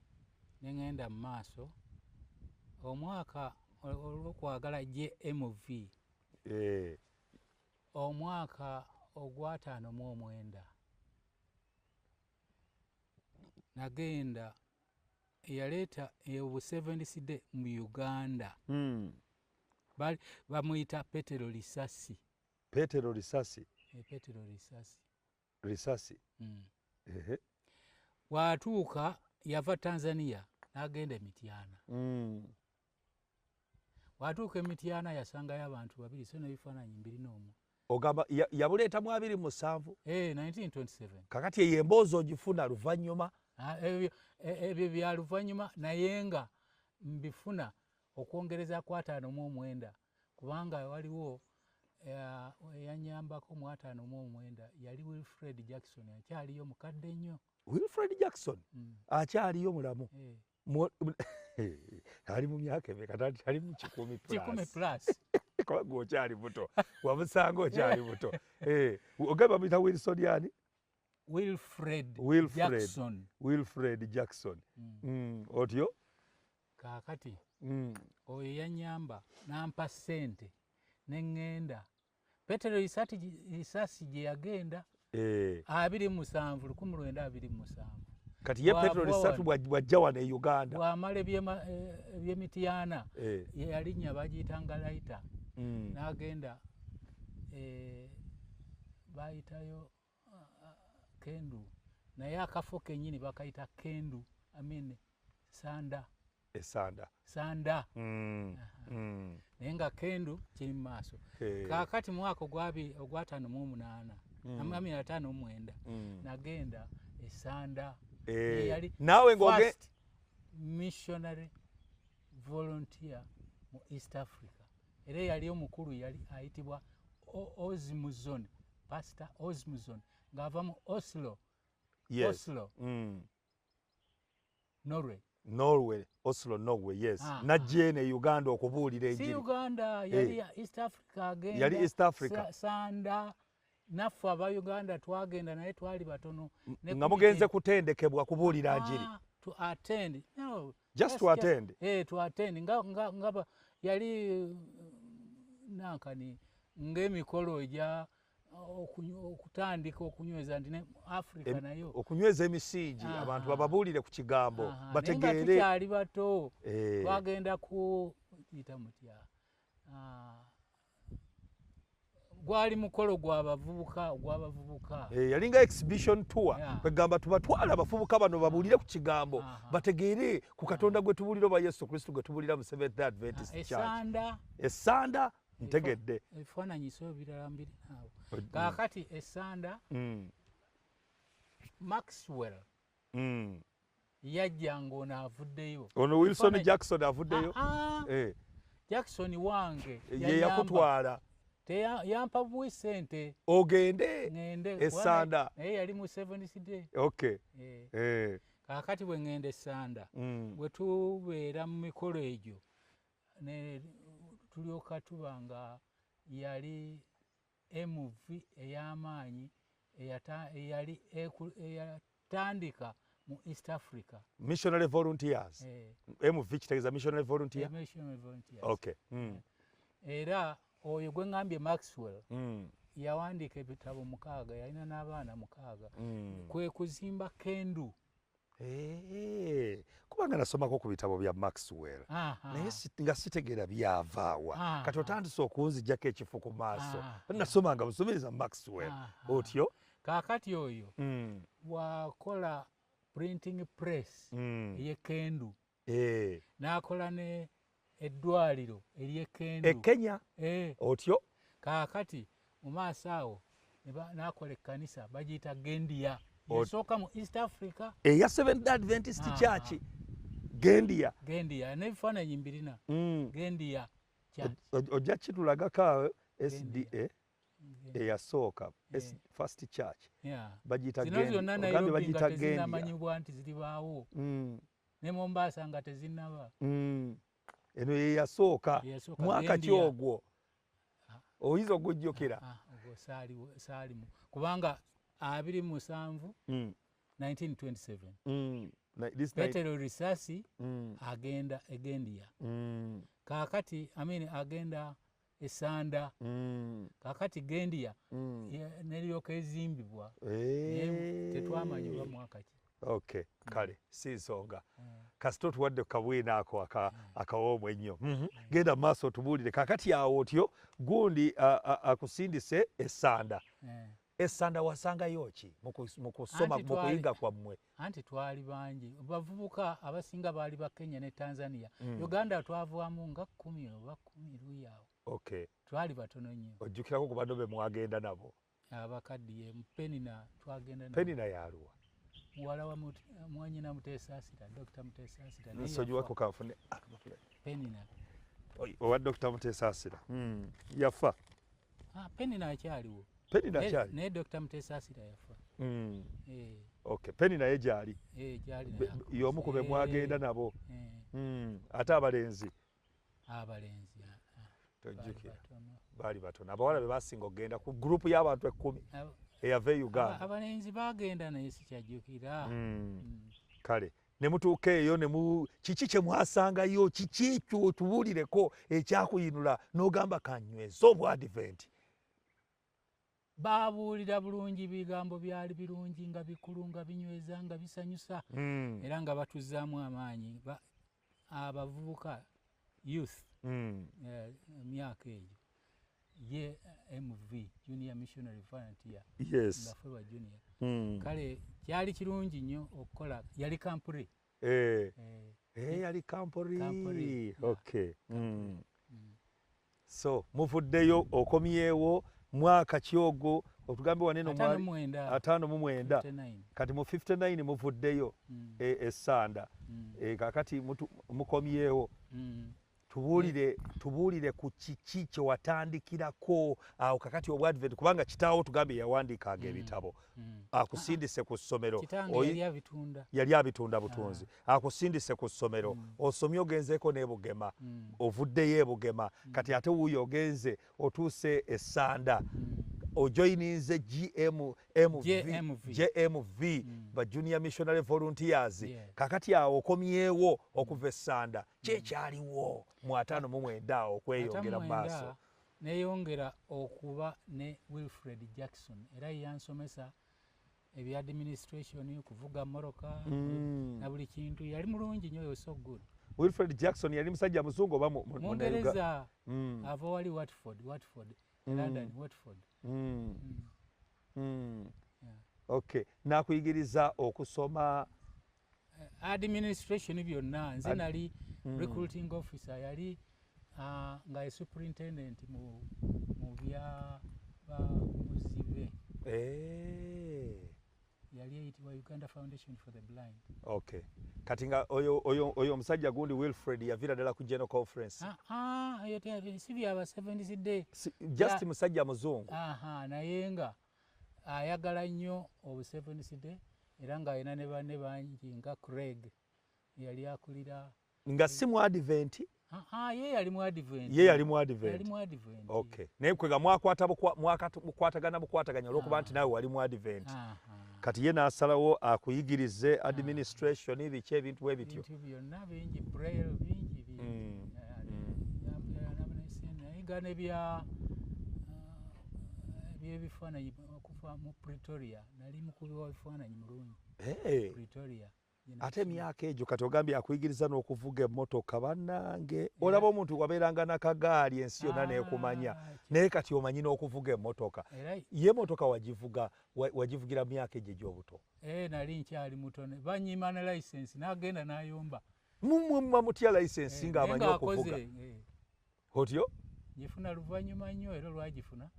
neŋŋenda mu maaso omwaka olw'okwagala JMV omwaka ogwa59 nagenda eyaleeta obu 70 day mu Uganda bamuyita Petero Lisasi Petero Lisasi Petero Lisasi Lisasi watuuka yava Tanzania n'agenda e Mityana. Watuuka e Mityana yasangayo abantu babiri so n'ebifaananyi 21. Ogamba yabuleeta mu 27? 1927. Kakati eyo emboozi ogifuna luvannyuma? Ebyo bya luvannyuma naye nga mbifuna okwongereza ku 59 kubanga waliwo eyanyambako mu 59 yali Wilfred Jackson akyaliyo mukadde nnyo. Wilfred Jackson akyaliyo mulamu? Ali mu myaka emeka? Ali mu 10 plus. Gwe okyali muto, wamusanga okyali muto. Ogamba muyita Wilson yani? Wilfred Jackson. Wilfred Jackson. Otyo? Kaakati oyo yanyamba n'ampa ssente ne ŋŋenda. Petero Isasi gye yagenda 1927. Kati ye Petero Isasi bw'ajja wano e Uganda. Bw'amala eby'Emityana yalinnya bagiyitanga layita. N'agenda bayitayo Kendu. Naye akafo kennyini bakayita Kendu. Sanda. Sanda. Naye nga Kendu kiri mu maaso. Kaakati mwaka ogwa 58 59 nagenda e Sanda. Naawe first missionary volunteer mu East Africa. Era yali omukulu yali ayitibwa Osmuzon, Pastor Osmuzon, ng'ava mu Oslo. Oslo. Norway, Oslo, Norway, yes. Najje ne Uganda okubuulira enjiri. Si Uganda, yali East Africa agenda. Yali East Africa. Sanda, naffe aba Uganda twagenda naye twali batono. Nga mugenze kutendekebwa kubuulira njiri. To attend. No. Just to attend. To attend. Nga yali nankani ng'emikolo egya okutandika okunyweza nti ne Africa nayo. Okunyweza emisingi abantu bababuulire ku kigambo bategeere. Nenga tukyali bato twagenda ku kiyita mutya. Gwali mukolo gw'abavubuka. Yalinga exhibition tour. Kwegamba tubatwala abavubuka bano babuulire ku kigambo bategeere ku Katonda gwe tubuulira oba Yesu Kristo gwe tubuulira mu Seventh Adventist Church. Esanda ntegedde. Ebifaananyi so birala mbiri naawe. Kaakati esanda Maxwell yajja ng'ono avuddeyo. Ono Wilson Jackson avuddeyo? Jackson wange ye yakutwala. Yampa buwi ssente ogende ngende esanda. Naye yali mu 7th day. Okay. Kaakati bwe ŋŋenda esanda bwe tubeera mu mikolo egyo ne tulyoka tuba nga yali MV ey'amaanyi eyali eyatandika mu East Africa. Missionary volunteers. MV kitegeeza missionary volunteer? Missionary volunteers. Okay. Era oyo gwe ŋŋambye Maxwell yawandiika ebitabo 6 yalina n'abaana 6 kwe kuzimba Kendu. Kubanga nasomako ku bitabo bya Maxwell naye nga sitegeera byavaawa kati otandise okunzijjako ekifu ku maaso nasomanga busomiriza Maxwell otyo. Kaakati oyo wakola printing press ey'ekendu n'akola ne eddwaliro ery'ekendu Kenya otyo. Kaakati mu maaso awo n'akola ekkanisa bagiyita Gendia. Yasooka mu East Africa eya Seventh Adventist Church. Gendia n'ebifaananyi 2 Gendia ojja kitulagako awo SDA eyasooka First Church bagiyita Gendia bagiyita Gendia nti ziribaawo ne Mombasa nga tezinnaba. Eno yeyasooka mwaka ki ogwo oyinza okujjukira? Saalimu kubanga 27 1927 Petero Risasi agenda egendia. Kaakati agenda esanda. Kaakati Gendia neryoka ezimbibwa tetwamanya oba mwaka ki. Okay, kale si nsonga kasito tuwadde kabwina ako akawoomwe ennyo. Genda mu maaso otubuulire. Kaakati awo otyo gundi akusindise esanda Essanda wasangayo ki mu kusoma mu kuyiga kwammwe? Anti twali bangi bavubuka abasinga baali ba Kenya ne Tanzania. Uganda twavaamu nga 10 oba 10 luyawo. Okay. Twali batono nnyo. Ojjukirako ku bano be mwagenda nabo? Abakaddiye Penina twagenda nabo. Penina yaluwa? Muwala wa Mwanyina Muteesa Asira, Dr. Muteesa Asira. Nsonyi wako kafune. Penina. Owa Dr. Muteesa Asira. Yafa? Penina akyaliwo. Penina akyali? Naye Dr. Muteesa Asira yafa. Okay. Penina ye gyali? Gyali. Y'omu ku be mwagenda nabo? Ate abalenzi? Abalenzi. Tojjukira. Baali batono. Abawala be basinga okgenda ku gurupu y'abantu 10 eyava e Uganda. Abalenzi bagenda naye sikyajjukira. Kale ne mutuuka eyo kiki kye mwasangayo, kiki ekyo tubuulireko ekyakuyinula n'ogamba kanyweza obwadiventi? Baabuulira bulungi, bigambo byali birungi nga bikulu nga binyweza nga bisanyusa era nga batuzzaamu amaanyi abavubuka youth myaka egyo ye MV Junior Missionary Volunteer. Yes. Baffe ba junior. Kale kyali kirungi nnyo okukola, yali kampuri. Yali kampuri. Okay. So muvuddeyo okomyewo mwaka kyogo otugambe wanene mwali 59. Kati mu 59 muvuddeyo Essanda. Kakati mukomyewo. Tubuulire ku kiki kye watandikirako awo kakati obwadvent, kubanga kitaawo tugambe yawandiikanga ebitabo akusindise ku ssomero. Yali abitunda butunzi. Akusindise ku ssomero osomye ogenzeeko n'ebugema ovuddeyo ebugema kati ate wuuyo ogenze otuuse Essanda ojoyininze JMV ba Junior Missionary Volunteers. Kakati awo okomyewo okuva Essanda kyekyaliwo mu 59 okweyongera mu maaso. Neyongera okuba ne Wilfred Jackson era yansomesa ebya administration, kuvuga moroka na buli kintu. Yali mulungi nnyo, so good. Wilfred Jackson yali musajja muzungu oba Mungereza? Ava wali Watford, London, Watford. Okay. Nakuyigiriza okusoma administration byonna. Nze nali recruiting officer, yali nga ye superintendent mu bya muzibe. Yali eyitibwa Uganda Foundation for the Blind. Okay. Kati nga oyo omusajja gundi Wilfred yavira ddala ku General Conference. Si byaba 70s day. Just musajja muzungu. Naye nga ayagala nnyo obu 70s day era nga ayina ne banne bangi nga Craig yali akulira. Nga si mu advent? Ye yali mu advent. Yali mu advent. Okay. Naye kwega mukwataganya olw'okuba nti nawe wali mu advent. Kati ye n'asalawo akuyigirize administration biki ebintu bwe bityo. Ebintu byonna bingi, braille bingi. Nayiga by'ebifaananyi okuva mu Pretoria. Nali mukubi wa bifaananyi mulungi. Pretoria. Ate emyaka egyo kati ogambye akuyigiriza n'okuvuga emmotoka bannange. Olaba omuntu wabeeranga n'akagaali ensi yonna neekumanya. Naye kati omanyi n'okuvuga emmotoka. Ye emmotoka wagivugira myaka egyo egy'obuto? Nali nkyali muto. Bannyima ne license n'agenda n'ayomba. Mumma mutya license ng'amanyi okuvuga? Otyo? Gifuna luvannyuma nnyo era lwagifuna.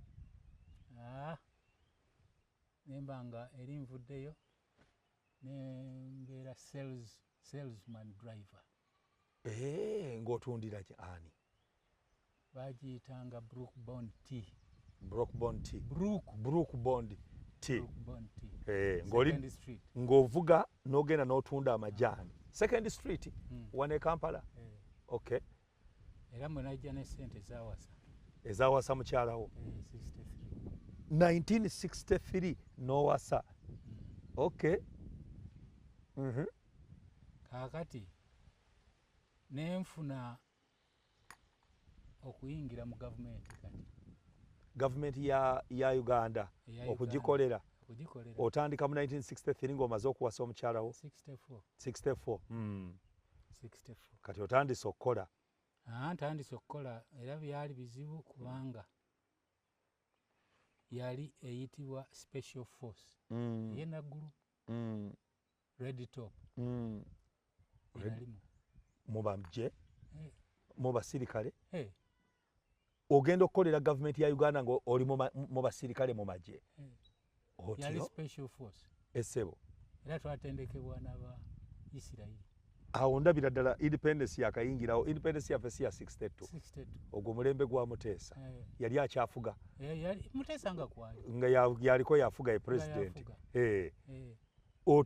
Nemba nga eri nvuddeyo. Nembeera salesman driver. Ng'otundira ani? Bagiyitanga Brook Bond Tea. Brook Bond Tea. Brook Bond Tea. Ng'ovuga n'ogenda n'otunda amajaani. Second Street wane Kampala. Okay. Era mwe najja ne ssente ezawasa. Ezawasa mukyalawo. 1963 n'owasa. Okay. Kaakati nenfuna okuyingira mu gavumenti kati. Gavumenti ya Uganda okugikolera. Otandika mu 1963 ng'omaze okuwasa omukyalawo? 64. Kati otandise okukola? Ntandise okukola era byali bizibu kubanga yali eyitibwa special force ye naggulu red top yalimu mubamje Eh. mu basirikale Eh, ogenda okukolera gavumenti ya Uganda ngo oli mu basirikale mu magye yali otyo special force essebo era twatendekebwa n'aba Isirayiri awo ndabira ddala independence yakayingirawo independence yaffe si ya 62 62 ogwo mulembe gwa Muteesa yali akyafuga yali Muteesa nga kwali nga yaliko yafuga ye president yafuga.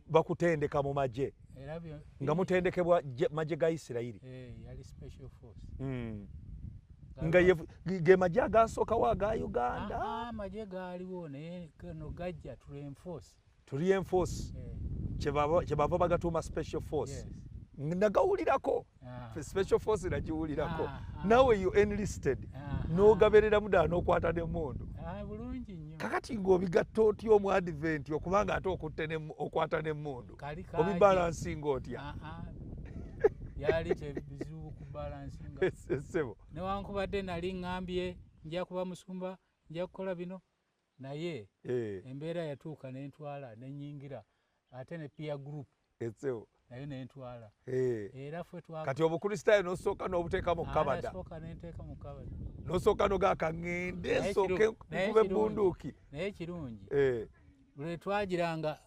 bakutendeka mu magye era nga mutendekebwa magye ga Isirayiri yali special force nga ge magye agasookawo aga Uganda amagye gaaliwo naye kano gajja to reinforce kyebava bagatuuma special force nagawulirako special force nagiwulirako nawe you enlisted n'ogabereramu ddala n'okwata n'emmundu bulungi nnyo kakati ng'obigatta otya omu advent okubanga ate okwata n'emmundu obibalansinga otya yali tebizibu kubalansinga sebo newankubadde nali ŋŋambye nja kuba musumba nja kukola bino naye embeera yatuuka nentwala nenyingira ate ne peer group esebo naye nentwala era ffe kati obukristaayo n'osooka n'obuteeka mu kabada nenteeka mu kabada n'osooka n'ogaaka ŋŋende sooke nkube bunduuki naye kirungi lwe twagiranga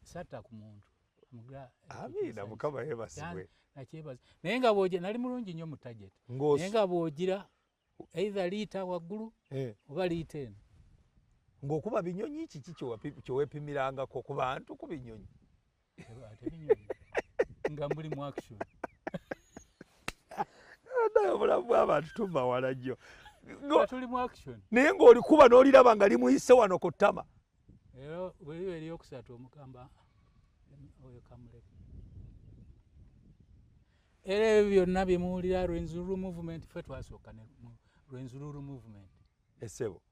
satta ku muntu amiina mukama yeebasibwe nakyebaza naye nga bw'ogira nali mulungi nnyo mu target naye nga bw'ogira either liita waggulu oba liita eno ng'okuba binyonyi kiki kyeweepimirangako ku bantu ku binyonyi ate binyonyi nga muli mu action naye obulamu bw'abantu tumawala nnyo tuli mu action naye ng'olikuba n'oliraba nga limuyise wano ku ttama era bweriba eryokusatu omugamba oyo kamuleke era ebyo byonna byemuwulira Rwenzururu movement ffe twasooka ne Rwenzururu movement essebo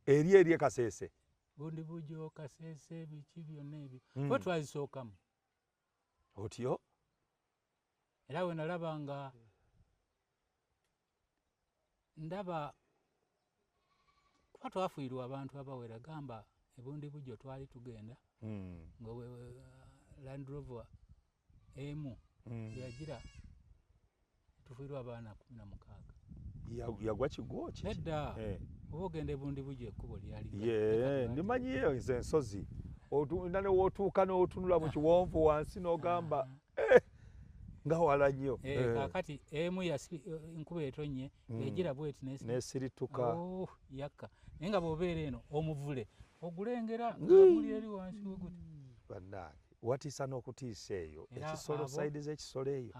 eri Kasese bundi bujo Kasese biki byonna ebyo ffe twazisookamu otyo era we nalaba nga ndaba kuba twafiirwa abantu abawera gamba ebundi bujo twali tugenda nga Land Rover emu yagira tufiirwa abaana 16 yagwa kigwo ki nedda oba ogenda ebundi bujo ekkubo lyali ndimanyiyo nze ensozi otunda newootuuka n'otunula mu kiwonvu wansi n'ogamba nga wala nnyo kakati emu enkuba etonye yagira bweti nesirituka yakka naye nga bw'obeera eno omuvule ogulengera muli eri wansi weguti bannange watiisa n'okutiisa eyo ekisolo sayidi z'ekisolo eyo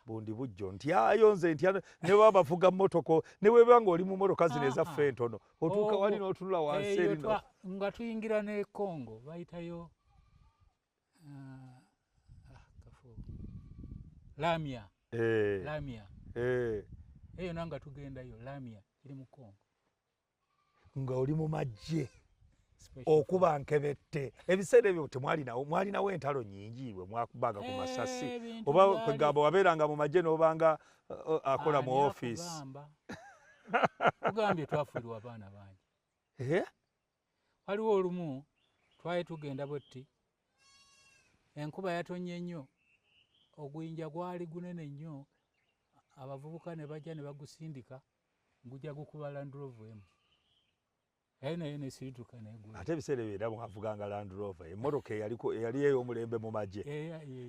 bundi bujjo ntyayo nze ntya ne baba bavuga mmotoka ne bweba ng'oli mu mmotoka zino ezaffe entono otuuka wali n'otunula wansi erino nga tuyingira ne Congo bayitayo Lamia eyo nanga tugendayo Lamia kiri mu Congo nga oli mu magye okuba nkebette ebiseera ebyo mwalinawo entalo nyingi bwe mwakubanga ku masasi oba kwegamba wabeeranga mu magye n'obanga akola mu ofiisi tugambye twafiirwa abaana bangi waliwo olumu twali tugenda bwetti enkuba yatonye nnyo oguyinja gwali gunene nnyo abavubuka ne bajja ne bagusindika ngujja gukuba Land Rover emu naye nesirituka negula ate ebiseera ebyo era mwavuganga Land Rover emmotoka eyali ey'omulembe mu magye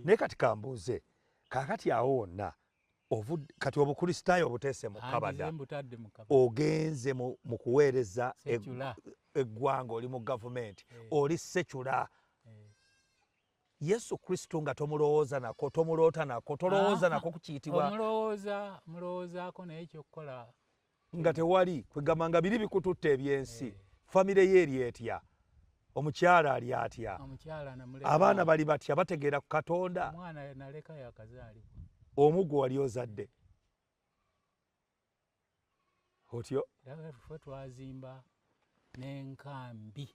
naye kati kambuuze kaakati awo wonna kati obukristaayo obuteese mu kabada ogenze mu kuweereza eggwanga oli mu gavumenti oli sekyula Yesu Kristo nga tomulowooza nako tomuloota nako tolowooza nako kukiyitibwa mulowoozaako naye kyokkola nga tewali kwegamba nga biri bikututte ebyensi famire ye eri etya omukyala ali atya abaana bali batya bategeera ku Katonda omwana naleka yakazaalibwa omuggo wali ozadde otyo ffe twazimba n'enkambi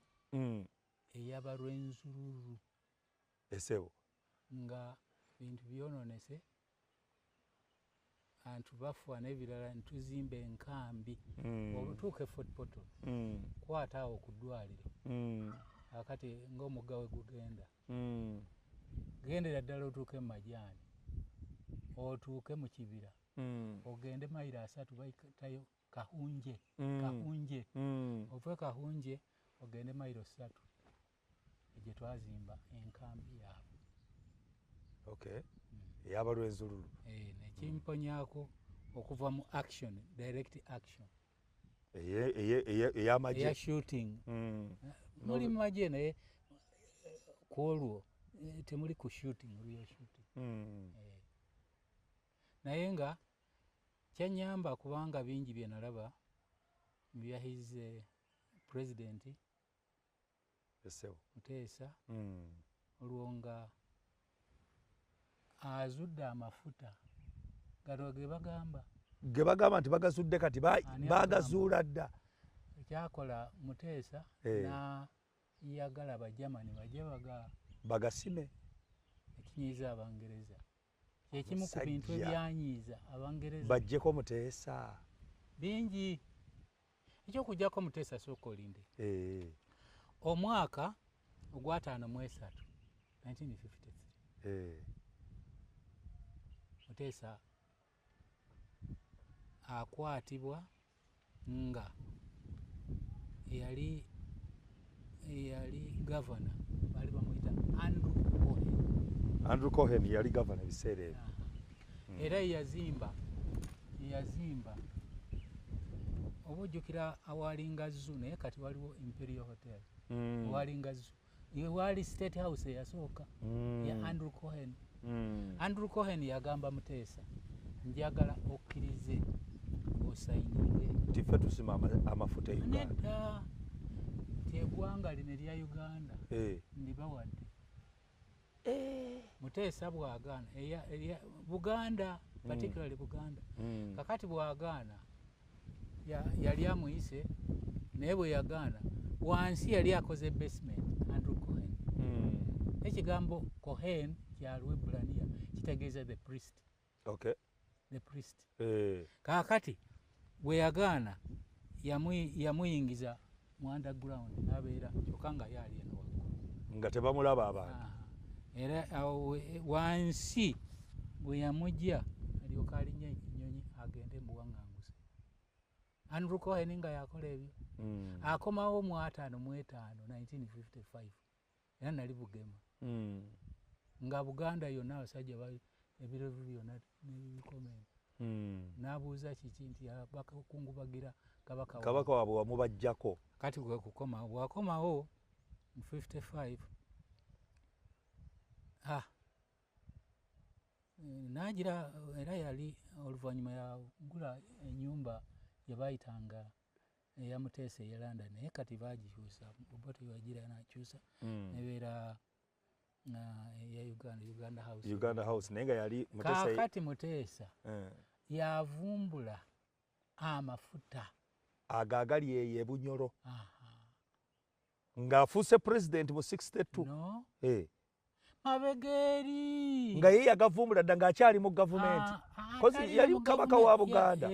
ey'abalwenzururu esebo nga bintu byononese antu bafuwa n'ebirala ntuzimba enkambi obutuuke Fort Portal kwata awo ku ddwaliro akati ng'omugga we gugenda gendera ddala otuuke mu Majaani otuuke mu kibira ogende mayiro 3 bayitayo Kahunje ove Kahunje ogende mayiro 3 gye twazimba enkambi yaabwe. Okay. Eyabalwenzululu. Nekimponyako okuva mu action, direct action. Ey'amagye. Shooting. Muli magye naye kwolwo temuli ku shooting, real shooting. Naye nga kyanyamba kubanga bingi bye nalaba byahize president Muteesa olwo nga azudde amafuta gano ge bagamba nti bagazudde kati bagazuula dda. Ekyakola Muteesa n'ayagala Abajamani bajje bagasime ekinyiiza Abangereza. Kyekimu ku bintu ebyanyiiza Abangereza bajjeko Muteesa bingi. Ekyokujjako Muteesa sooka olinde omwaka ogwa 53 1953 Muteesa akwatibwa nga yali gavana bali bamuyita Andrew Cohen yali gavana ebiseera ebyo. Era yazimba oba ojjukira awalinga zoo naye kati waliwo Imperial Hotel awalinga zoo wali State House eyasooka ya Andrew Cohen. Andrew Cohen yagamba Muteesa njagala okkirize osayininge tiffe tusima amafuta e Uganda. Nedda nti eggwanga lino erya Uganda ndibawadde. Muteesa bw'agaana Buganda particularly Buganda kakati bw'agaana yali amuyise naye bwe yagaana wansi yali akoze basement Andrew Cohen. Ekigambo Cohen kya Lwebbulaniya kitegeeza the priest. Okay. The priest. Kakati bwe yagaana yamuyingiza mu underground n'abeera kyokka nga yaali eno waggulu nga tebamulaba abantu. Era wansi bwe yamujja alyoka alinnya ennyonyi agende mu buwaŋŋanguzi. Andrew Cohen nga yakola ebyo akomawo mu 55 1955 era nali Bugema nga Buganda yonna abasajja ebirevu byonna nebikomenda n'abuuza kiki nti bakungubagira kabaka waabwe wamubajjako kati gwe kukomawo bwakomawo mu 55 n'agira era yali oluvannyuma yagula ennyumba gye baayitanga eya Muteesa eya London naye kati baagikyusa Obote yagira n'akyusa nebeera eya Uganda House naye nga yali Muteesa. Kaakati Muteesa yavumbula amafuta ago agali eyo e Bunyoro ng'afuuse president mu 62 mabegeeri nga ye yagavumbula dda ng'akyali mu gavumenti kozi yali kabaka wa Buganda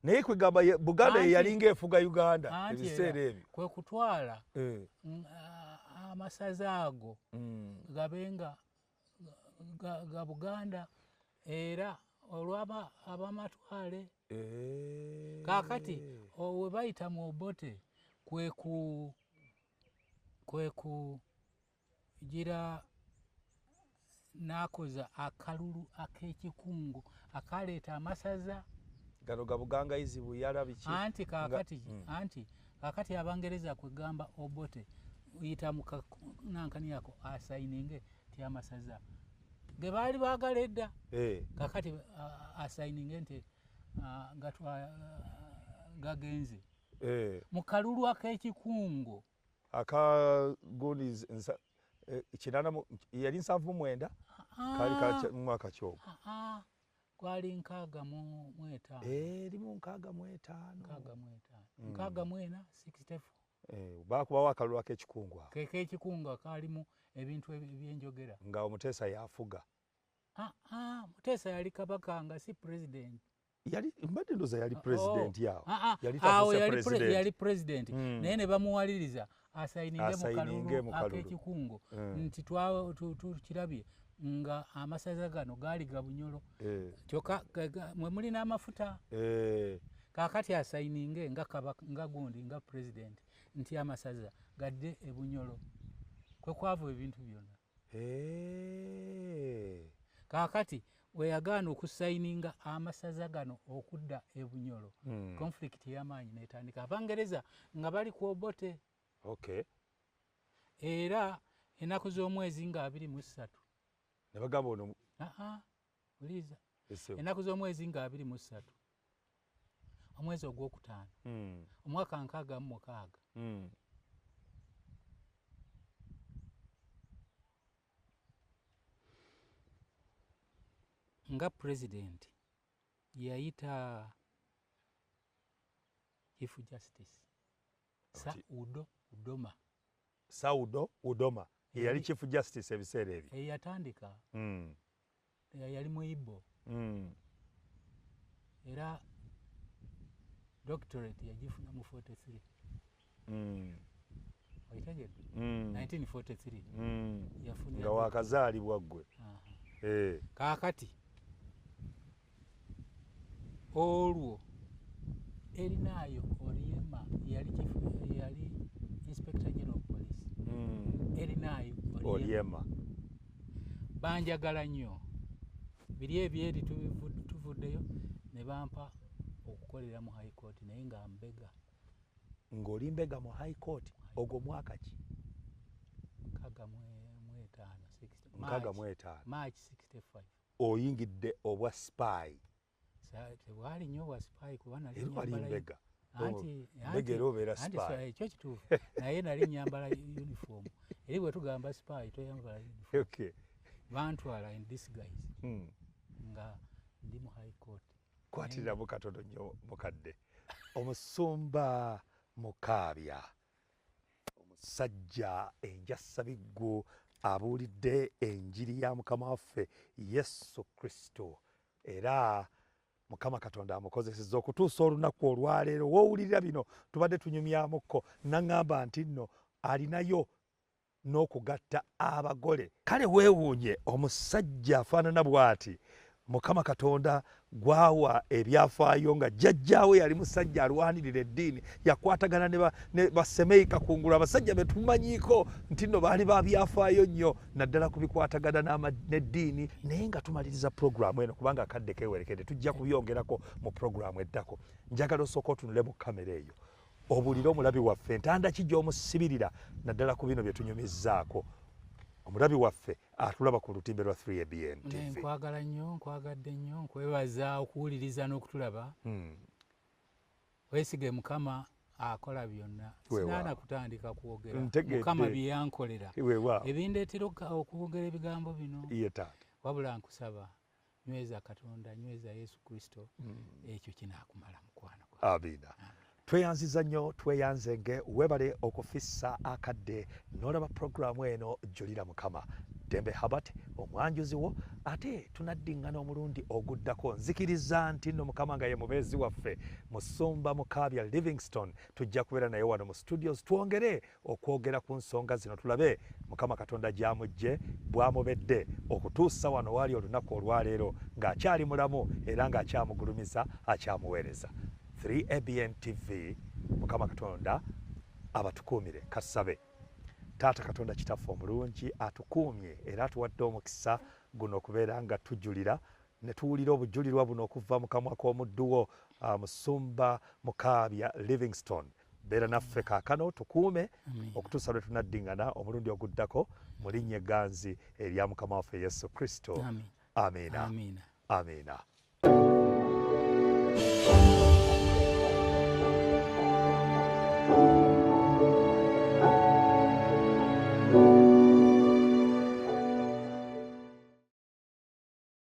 naye kwegamba Buganda ye yali ng'efuga Uganda ebiseera ebyo kwe kutwala amasaza ago gabenga ga Buganda era olwaba abamatwale kaakati we bayita mu Obote kwe kugira n'akoza akalulu ak'ekikungu akaleeta amasaza gano ga Bugangayizi buyala biki anti kaakati Abangereza kwegamba Obote uyita mu nankani yako asayininge ti amasaza ge baali baagala edda kaakati asayininge nti gagenze mu kalulu ak'ekikungu aka gunis kinana yali 79 kali mwaka kyogo kwali 65 limu 64 bakubawo akalulu ak'ekikungu k'ekikungu kalimu ebintu ebyenjogera nga Omuteesa yafuga Mutesa yali kabaka nga si president. Yali mbadde ndoza yali president yawo. Awo yali president. Naye ne bamuwaliriza asayininge mu kalulu ak'ekikungo nti tukirabye nga amasaza gano gaali ga Bunyoro. Kyokka mwe muli n'amafuta. Kaakati asayininge nga gundi nga president nti amasaza gadde e Bunyoro. Kwe kwava ebintu byonna. Kaakati we yagaana okusayininga amasaza gano okudda e Bunyoro. Conflict y'amaanyi n'etandika. Abangereza nga bali ku Obote. Okay. Era ennaku z'omwezi nga 23. Ne bagamba ono. Uliza. Ennaku z'omwezi nga 23. Omwezi ogwokutaano. Omwaka 66. Nga president yayita Chief Justice Saudo Udoma yali Chief Justice ebiseera ebyo. Yatandika. Yali muibo. Era doctorate yagifuna mu 43. Waitegedde? 1943. Yafunira nga wakazaalibwa ggwe. Kaakati olwo Erinaayo Oriema yali Inspector General of Police. Erinaayo Oriema banjagala nnyo. Biri ebyeri tuvuddeyo ne bampa okukolera mu High Court naye nga mbega. Ng'oli mbega mu High Court ogwo mwaka ki? Nkaga mu etaano. March 65. Oyingidde obwa spy. Tewali nnyo obwa spy kuba nali mbega. Mbega era obeera spy. Ekyo kituufu. Naye nali nyambala uniform. Eri bwe tugamba spy toyambala uniform. Okay. Bantwala in disguise. Nga ndi mu High Court. Kwatiriramu katono nnyo mukadde. Omusumba Mukaabya. Omusajja enjasabiggo abuulidde enjiri ya Mukama waffe Yesu Kristo. Era Mukama Katonda amukozesezza okutuusa olunaku olwaleero. Woowulirira bino tubadde tunyumyamukko naŋŋamba nti nno alinayo n'okugatta abagole. Kale weewuunye omusajja afaanana bw'ati. Mukama Katonda gwawa ebyafaayo nga jjajjaawe yali musajja alwanirira eddiini, yakwatagana ne basemeika kungulu, abasajja be tumanyiiko nti nno baali ba byafaayo nnyo naddala kubikwatagana n'eddiini. Naye nga tumaliriza puroguramu eno kubanga akadde keewerekedde tujja kubyongerako mu puroguramu eddako. Njagala osooka otunule mu kamera eyo obuulire omulabi waffe ntanda ki gy'omusibirira naddala ku bino bye tunyumizzaako. Omulabi waffe atulaba ku lutimbe lwa 3ABN TV. Nkwagala nnyo, nkwagadde nnyo, nkwebaza okuwuliriza n'okutulaba. Weesige Mukama akola byonna. Sinaana kutandika kwogera. Mukama bye yankolera. Ebindeetera okwogera ebigambo bino. Wabula nkusaba nyweza Katonda, nyweza Yesu Kristo, ekyo kinaakumala mukwano gwa. Amiina. Tweyanziza nnyo, tweyanzenge, webale okufissa akadde n'olaba puroguramu eno Julira Mukama. Dembe Habati omwanjuzi wo, ate tunaddingana omulundi oguddako. Nzikiriza nti nno Mukama nga ye mubeezi waffe Musumba Mukaabya Livingstone tujja kubeera naye wano mu studios twongere okwogera ku nsonga zino, tulabe Mukama Katonda gy'amugye bw'amubedde okutuusa wano waali olunaku olwaleero ng'akyali mulamu era ng'akyamugulumiza, akyamuweereza. 3ABN TV, Mukama Katonda abatukuumire. Kasabe Taata Katonda kitaffe omulungi atukuumye era atuwadde omukisa guno okubeera nga tujulira ne tuwulira obujulirwa buno okuva mu kamwa k'omuddu wo Musumba Mukaabya Livingstone. Beera naffe kaakano tukuume okutuusa lwe tunaddingana omulundi oguddako mu linnya egganzi erya Mukama waffe Yesu Kristo. Amiina. Amiina.